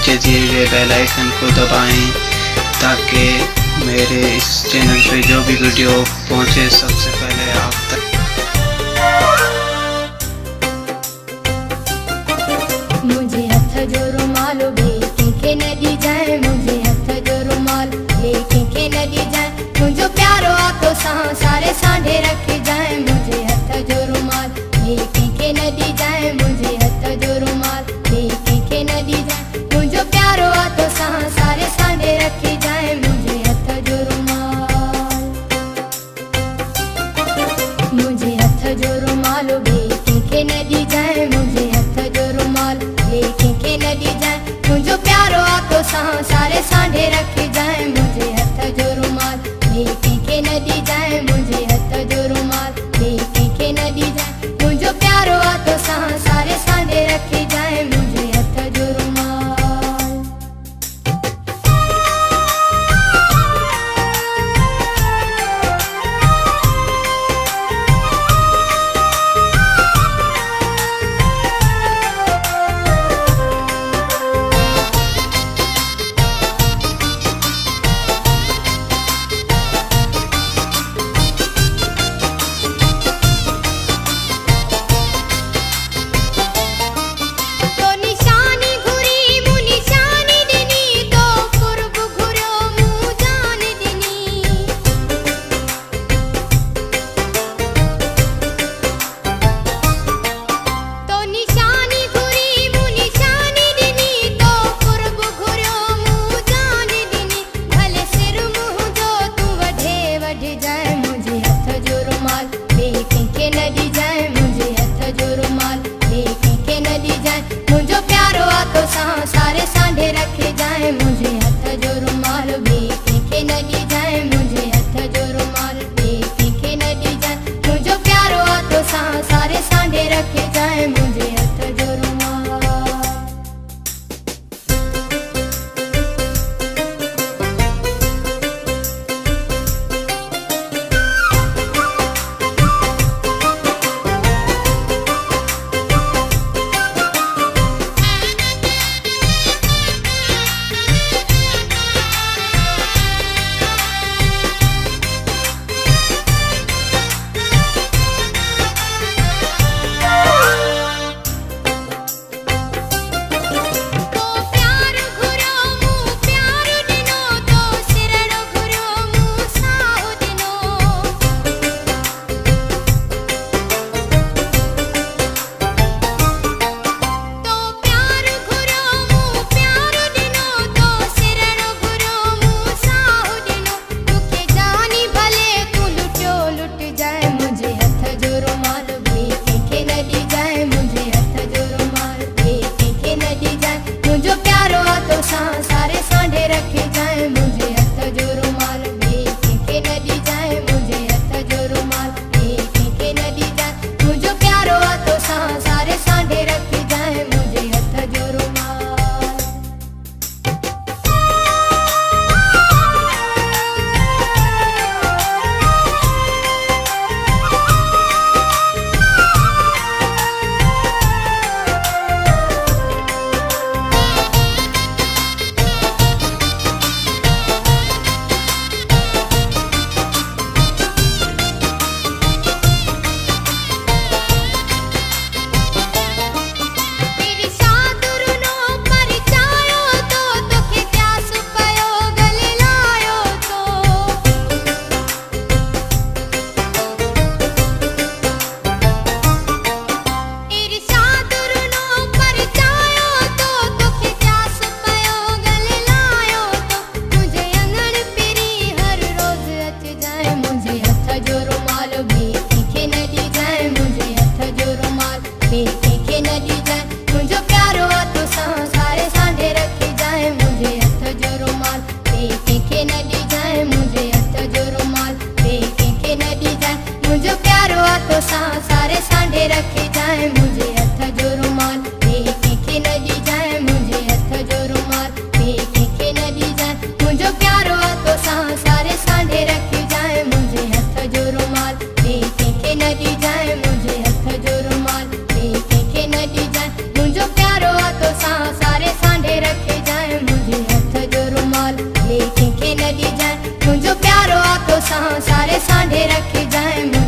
नीचे दिए गए बेल आइकन को दबाएं ताकि मेरे इस चैनल पे जो भी वीडियो पहुंचे सबसे पहले आप तक। मुझे हथ जो रुमाल के नदी जाए, मुझे हथ जो रुमाल के नदी जाए, मुझो प्यारो आतो सारे सांढे रखे जाए। मुझे हथ जो रुमाल के नदी जाए, मुझे हथ जो रुमाल के नदी जाए, मुझो प्यारो आतो सारे सांढे रखे जाए। मुझे हथ जो रुमाल, मुझे हथ जो रुमाल के नदी जाए, मुझे हथ जो रुमाल के नदी जाए, मुझो प्यारो आतो सारे सांढे रखे जाए। मुझे हथ जो रुमाल के नदी जाए, मुझे हथ जो रुमाल के नदी जाए, मुझो प्यारो आतो सारे सांढे रखे जाए। मुझे हथ जो रुमाल। रुमाल लेके के न दी जाए मुझो प्यारो आखो सां सारे सांढे रखी जाए।